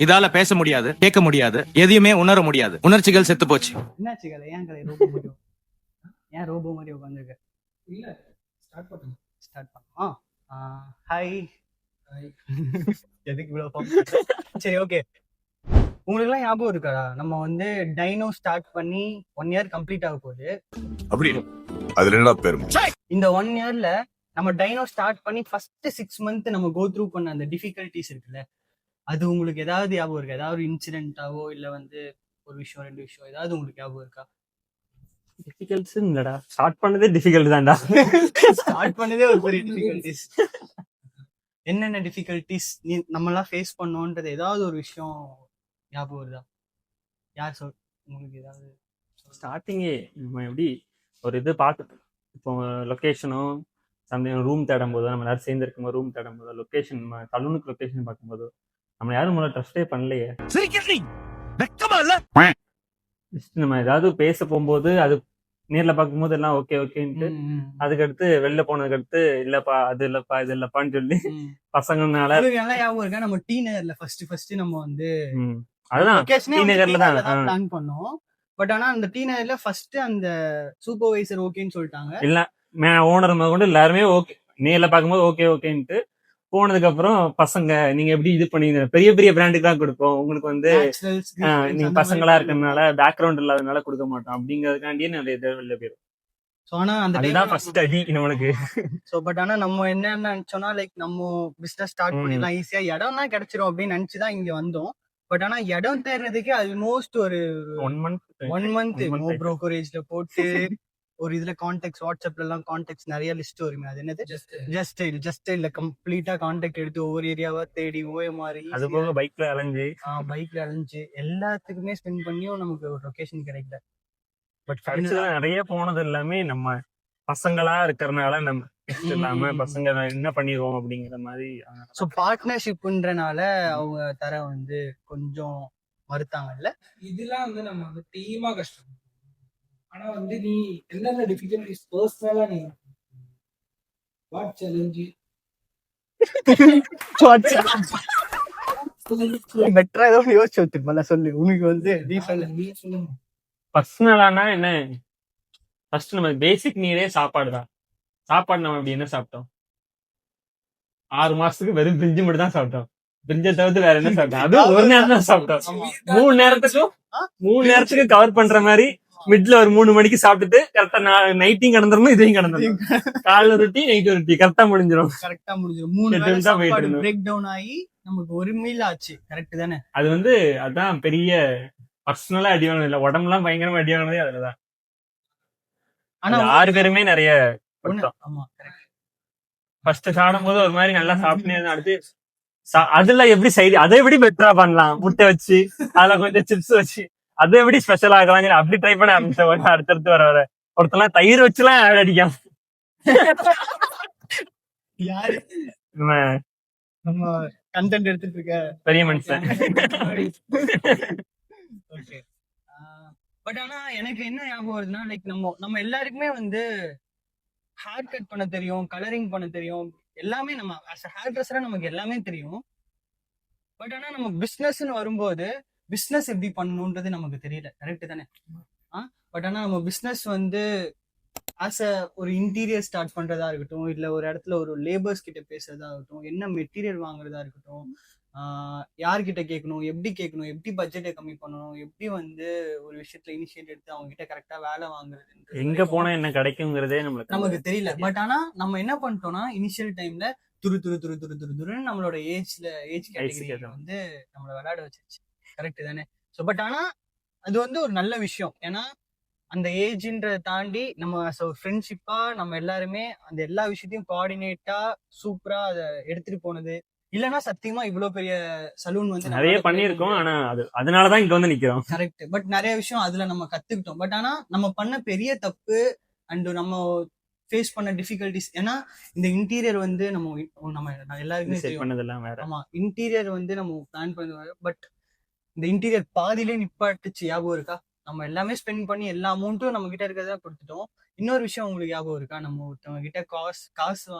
இதால பேச முடியாது, கேட்க முடியாது, எதையுமே உணர முடியாது. உணர்ச்சிகள் செத்து போச்சு. என்னாச்சு கதை? ஏன் கதை ரோபோ மாதிரி ஏன் ரோபோ மாதிரி உட்காந்துருக்க? இல்ல ஸ்டார்ட் பண்ணலாம். ஹாய். எதுக்கு இவ்வளோ? சரி, ஓகே. உங்களுக்குலாம் ஞாபகம் இருக்காடா, நம்ம வந்து டைனோ ஸ்டார்ட் பண்ணி 1 year கம்ப்ளீட் ஆக போகுது. அப்படி அதுல என்ன பேரும் இந்த 1 yearல நம்ம டைனோ ஸ்டார்ட் பண்ணி ஃபர்ஸ்ட் 6 month நம்ம கோ த்ரூ பண்ண அந்த டிஃபிகல்ட்டிஸ் இருக்குல்ல, அது உங்களுக்கு ஏதாவது ஞாபகம் இருக்கா? ஏதாவது ஒரு இன்சிடென்ட்டாவோ இல்ல வந்து ஒரு விஷயம் 2 விஷயம் ஏதாவது உங்களுக்கு ஞாபகம் இருக்கா? டிஃபிகல்ட்ஸ் இல்லடா, ஸ்டார்ட் பண்ணதே டிஃபிகல்ட் தான்டா. ஸ்டார்ட் பண்ணதே ஒரு பெரிய டிஃபிகல்ட்டிஸ். என்னென்ன டிஃபிகல்ட்டிஸ் நம்மலாம் ஃபேஸ் பண்ணோன்றது ஏதாவது ஒரு விஷயம் ஞாபகம் வருதா? யார் சொல், உங்களுக்கு ஏதாவது? ஸ்டார்டிங்கே நம்ம எப்படி ஒரு இது பார்த்து, இப்போ லொக்கேஷனோ சம்திங் ரூம் தேடும் போதோ, நம்ம எல்லாரும் சேர்ந்து இருக்கும்போது ரூம் தேடும் போதோ, லொக்கேஷன் சலூனுக்கு லொக்கேஷன் பார்க்கும்போதோ நம்ம யாரும் முதல்ல ட்ரஸ்டே பண்ணலையே. ஜஸ்ட் நம்ம ஏதாவது பேச போகும்போது அது நேர்ல பார்க்கும்போது எல்லாம் ஓகே ஓகேன்ட்டு, அதுக்கடுத்து வெளில போனதுக்கு அடுத்து இல்லப்பா அது இல்லப்பா இது இல்லப்பான்னு சொல்லி பசங்கனால நல்லா ஞாபகம் இருக்கா? நம்ம டீனர்ல ஃபர்ஸ்ட் நம்ம வந்து அதுதான் டீனர்ல தான் பிளான் பண்ணோம். பட் ஆனா அந்த டீனர்ல ஃபர்ஸ்ட் அந்த சூப்பர்வைசர் ஓகேன்னு சொல்லிட்டாங்க. இல்ல ஓனர் கொண்டு எல்லாருமே ஓகே, நேர்ல பார்க்கும்போது ஓகே ஓகேன்ட்டு போனதுக்கு அப்புறம் பசங்க நீங்க எப்படி இது பண்ணீங்க, பெரிய பெரிய பிராண்டுக்கு தான் கொடுப்போம், உங்களுக்கு வந்து நீங்க பசங்களா இருக்கிறதுனால பேக்ரவுண்ட் இல்லாதனால கொடுக்க மாட்டோம் அப்படிங்கறதுக்காண்டியே நிறைய வெளில போயிடும். ஆனா அந்த ஃபர்ஸ்ட் அடி நம்மளுக்கு. சோ பட் ஆனா நம்ம என்ன நினைச்சோம்னா, லைக் நம்ம பிசினஸ் ஸ்டார்ட் பண்ணிடலாம், ஈஸியா இடம் தான் கிடைச்சிரும் அப்படின்னு நினைச்சுதான் இங்க வந்தோம். பட் ஆனா இடம் தேடுறதுக்கு ஆல்மோஸ்ட் ஒரு 1 month ப்ரோக்கரேஜ்ல போட்டு ஒரு இதுல கான்டாக்ட்ஸ், வாட்ஸ்அப்ல எல்லாம் கான்டாக்ட்ஸ் நிறைய லிஸ்ட் வருமே, அது என்னது ஜஸ்ட் இல்ல கம்ப்ளீட்டா கான்டாக்ட் எடுத்து ஒவ்வொரு ஏரியாவா தேடி மாதிரி, அது போக பைக்ல அலைஞ்சு எல்லாத்துக்குமே ஸ்பெண்ட் பண்ணியும் நமக்கு ஒரு லொகேஷன் கிடைக்கல. பட் நிறைய போனது எல்லாமே நம்ம பசங்களா இருக்கிறதுனால நம்ம இல்லாம பசங்க என்ன பண்ணிடுவோம் அப்படிங்கிற மாதிரி. ஸோ பார்ட்னர்ஷிப்ன்றனால அவங்க தர வந்து கொஞ்சம் மறுத்தாங்கல்ல. இதெல்லாம் வந்து நம்ம வந்து டீமா கஷ்டம். ஆனா வந்து நீ என்னென்ன டிஃபிகல்டிஸ் பர்சனலா நீ வாட் சேலஞ்ச் பெட்டரா ஏதோ யோசிச்சு வச்சிருப்பல, சொல்லு. உனக்கு வந்து சொல்லுங்க. பர்சனலானா என்ன, ஃபர்ஸ்ட் நம்ம பேசிக் நீடே சாப்பாடு தான். சாப்பாடு நம்ம அப்படி என்ன சாப்பிட்டோம்? 6 மாசத்துக்கு வெறும் பிரிஞ்சு மட்டும் தான் சாப்பிட்டோம். பிரிஞ்சை தவிர்த்து வேற என்ன சாப்பிட்டோம்? அது ஒரு நேரம் தான் சாப்பிட்டோம். 3 நேரத்துக்கு கவர் பண்ற மாதிரி மிட்ல ஒரு 3 மணிக்கு சாப்பிட்டுட்டு கரெக்டா நைட்டையும் கடந்துடணும், இதையும் கடந்துடணும். காலைல ரொட்டி நைட் ரொட்டி கரெக்டா முடிஞ்சிடும். 3 பிரேக் டவுன் ஆகி நமக்கு ஒரு மீல் ஆச்சு. கரெக்ட் தானே? அது வந்து அதான் பெரிய பர்சனலா அடிவானது இல்ல, உடம்புலாம் பயங்கரமா அடிவானதே அதுலதான். ஆனா 6 பேருமே நிறைய ஃபர்ஸ்ட் சாப்பிடும் போது ஒரு மாதிரி நல்லா சாப்பிட்டே அடுத்து அதுல எப்படி சைடு அதை எப்படி பெட்டரா பண்ணலாம், முட்டை வச்சு அதுல கொஞ்சம் சிப்ஸ் வச்சு அதை எப்படி ஸ்பெஷல் ஆகலாம் அப்படி ட்ரை பண்ண ஆரம்பிச்ச. அடுத்தடுத்து வர ஒருத்தெல்லாம் தயிர் வச்சுலாம் ஆட் அடிக்கும். கண்டென்ட் எடுத்துட்டு இருக்க பெரிய மனுஷன். ஓகே. பட் ஆனா எனக்கு என்ன ஞாபகம் வருதுன்னா, லைக் நம்ம எல்லாருக்குமே வந்து ஹேர் கட் பண்ண தெரியும், கலரிங் பண்ண தெரியும், எல்லாமே நம்ம as a ஹேர் ட்ரெஸ்ஸரா நமக்கு எல்லாமே தெரியும். பட் ஆனா நம்ம பிசினஸ்ன்னு வரும்போது பிசினஸ் எப்படி பண்ணணும்ன்றது நமக்கு தெரியல. கரெக்ட் தானே? பட் ஆனா நம்ம பிசினஸ் வந்து ஆஸ் அ ஒரு இன்டீரியர் ஸ்டார்ட் பண்றதா இருக்கட்டும், இல்ல ஒரு இடத்துல ஒரு லேபர்ஸ் கிட்ட பேசுறதா இருக்கட்டும், என்ன மெட்டீரியல் வாங்குறதா இருக்கட்டும், யார்கிட்ட கேட்கணும், எப்படி பட்ஜெட்டை கம்மி பண்ணணும், எப்படி வந்து ஒரு விஷயத்துல இனிஷியேட் எடுத்து அவங்க கிட்ட கரெக்டா வேலை வாங்குறது, எங்க போனா என்ன கிடைக்குங்கிறதே நமக்கு தெரியல. பட் ஆனா நம்ம என்ன பண்ணிட்டோம்னா, இனிஷியல் டைம்ல துருன்னு நம்மளோட ஏஜ் கேட்டகரி வந்து நம்மள விளையாட வச்சிருச்சு. கரெக்ட் தானே? ஸோ பட் ஆனா அது வந்து ஒரு நல்ல விஷயம். ஏன்னா அந்த ஏஜ்ன்றதை தாண்டி நம்ம ஃப்ரெண்ட்ஷிப்பா நம்ம எல்லாருமே அந்த எல்லா விஷயத்தையும் கோஆர்டினேட்டா சூப்பரா அதை எடுத்துட்டு போனது. இல்லன்னா சத்தியமா இவ்வளவு பெரிய சலூன் வந்து நிறைய பண்ணிருக்கோம். ஆனா அதனாலதான் இங்க வந்து நிக்கிறோம். கரெக்ட். பட் நிறைய விஷயம் அதுல நம்ம கத்துக்கிட்டோம். பட் ஆனா நம்ம பண்ண பெரிய தப்பு அண்ட் நம்ம ஃபேஸ் பண்ண டிஃபிகல்டிஸ், ஏன்னா இந்த இன்டீரியர் வந்து நம்ம எல்லாருக்குமே பண்ணதெல்லாம் வேற. ஆமா, இன்டீரியர் வந்து நம்ம பிளான் பண்ணுவாங்க. பட் இந்த இன்டீரியர் பாதியிலே நிப்பாட்டுச்சு. ஞாபகம் இருக்கா? நம்ம எல்லாமே ஸ்பெண்ட் பண்ணி எல்லா அமௌண்ட்டும் நம்ம கிட்ட இருக்கிறதா கொடுத்துட்டோம். இன்னொரு விஷயம் உங்களுக்கு ஞாபகம் இருக்கா? நம்ம ஒருத்தவங்க கிட்ட காசு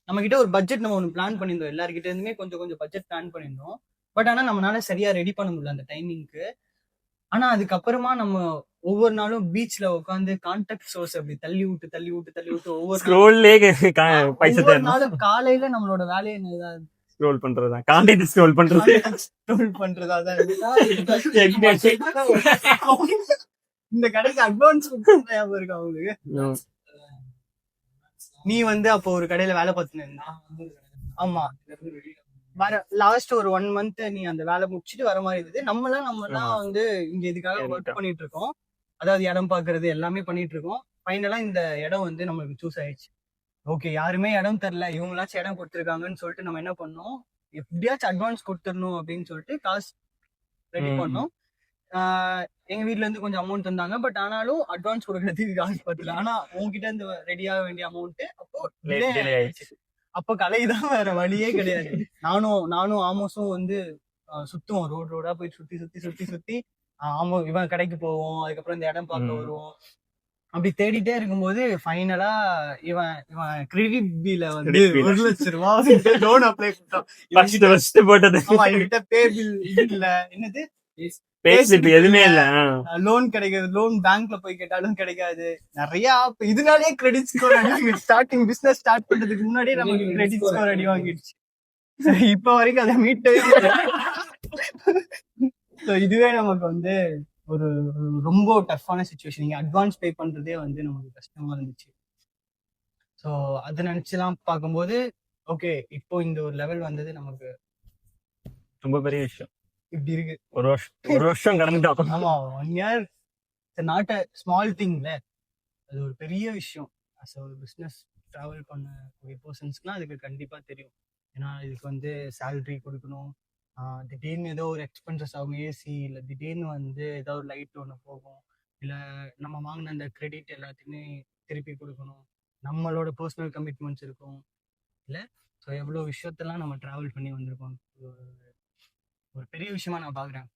நம்ம கிட்ட ஒரு பட்ஜெட் நம்ம ஒன்று பிளான் பண்ணியிருந்தோம், எல்லார்கிட்ட இருந்துமே கொஞ்சம் கொஞ்சம் பட்ஜெட் பிளான் பண்ணியிருந்தோம். பட் ஆனா நம்மளால சரியா ரெடி பண்ண முடியல அந்த டைமிங்க்கு. ஆனா அதுக்கப்புறமா நம்ம ஒவ்வொரு நாளும் பீச்ல உட்காந்து கான்டாக்ட் சோர்ஸ் அப்படி தள்ளி விட்டு தள்ளி விட்டு தள்ளி விட்டு ஸ்க்ரோல்லே பைசா ஒவ்வொரு தேடணும். நாளும் காலையில நம்மளோட வேலையை என்னதான் ஸ்க்ரோல் பண்றதா, கான்டென்ட் ஸ்க்ரோல் பண்றது. scroll பண்றதா தான் இந்த கடைக்கு அட்வான்ஸ் ஞாபகம் இருக்கு அவங்களுக்கு. நீ வந்து அப்போ ஒரு கடையில வேலை பார்த்துன்னு ஆமா வர லாஸ்ட் ஒரு 1 month நீ அந்த வேலை முடிச்சுட்டு வர மாதிரி இருந்தது. நம்மலாம் வந்து இங்க இதுக்காக ஒர்க் பண்ணிட்டு இருக்கோம். அதாவது இடம் பாக்குறது எல்லாமே பண்ணிட்டு இருக்கோம். ஃபைனலா இந்த இடம் வந்து நம்மளுக்கு சூஸ் ஆயிடுச்சு. ஓகே, யாருமே இடம் தரல, இவங்களாச்சும் இடம் கொடுத்துருக்காங்கன்னு சொல்லிட்டு நம்ம என்ன பண்ணோம், எப்படியாச்சும் அட்வான்ஸ் கொடுத்துடணும் அப்படின்னு சொல்லிட்டு காசு ரெடி பண்ணோம். எங்க வீட்ல இருந்து கொஞ்சம் அமௌண்ட் தந்தாங்க. பட் ஆனாலும் அட்வான்ஸ் கொடுக்கறதுக்கு காசு பத்தல. ஆனா உங்ககிட்ட இருந்து ரெடியாக வேண்டிய அமௌண்ட் அப்போ delay ஆயிடுச்சு. அப்போ கலைதான், வேற வழியே கிடையாது. நானும் ஆமோஸும் வந்து சுத்துவோம், ரோடா போய் சுத்தி சுத்தி சுத்தி சுத்தி ஆமோ இவன் கடைக்கு போவோம், அதுக்கப்புறம் இந்த இடம் பார்க்க வருவோம். அப்படி தேடிட்டே இருக்கும்போது ஃபைனலா இவன் கிரெடிட் பில வந்து 1 லட்சம் ரூபாய் லோன் அப்ளை பண்ணிட்டான். போட்டது என்கிட்ட பே பில் இல்ல, என்னது பேசிட்டு எதுவுமே இல்ல. லோன் கிடைக்காது, லோன் பேங்க்ல போய் கேட்டாலும் கிடைக்காது. நிறைய ஆப் இதனாலேயே credit score starting business start பண்றதுக்கு முன்னாடியே நமக்கு கிரெடிட் ஸ்கோர் அடி வாங்கிடுச்சு. இப்ப வரைக்கும் அதை மீட்டவே இதுவே நமக்கு வந்து ஒரு ரொம்ப டஃப்பான சுச்சுவேஷன். நீங்க அட்வான்ஸ் பே பண்றதே வந்து நமக்கு கஷ்டமா இருந்துச்சு. ஸோ அதை நினைச்சுலாம் பார்க்கும்போது ஓகே, இப்போ இந்த ஒரு லெவல் வந்தது நமக்கு ரொம்ப பெரிய விஷயம். இப்படி இருக்கு. ஒரு வருஷம் கடந்துட்டோம். ஆமா, 1 year நாட் அ ஸ்மால் திங்ல, அது ஒரு பெரிய விஷயம். அஸ் ஒரு பிஸ்னஸ் ட்ராவல் பண்ணக்கூடிய பர்சன்ஸ்க்குலாம் அதுக்கு கண்டிப்பா தெரியும். ஏன்னா இதுக்கு வந்து சேலரி கொடுக்கணும், திடீர்னு ஏதோ ஒரு எக்ஸ்பென்சஸ் ஆகும், ஏசி இல்லை திடீர்னு வந்து ஏதோ ஒரு லைட் ஒன்று போகும், இல்லை நம்ம வாங்கின அந்த கிரெடிட் எல்லாத்தையுமே திருப்பி கொடுக்கணும், நம்மளோட பர்சனல் கமிட்மெண்ட்ஸ் இருக்கும் இல்லை. ஸோ எவ்வளோ விஷயத்தெல்லாம் நம்ம ட்ராவல் பண்ணி வந்திருக்கோம். ஒரு பெரிய விஷயமா நான் பார்க்குறேன்.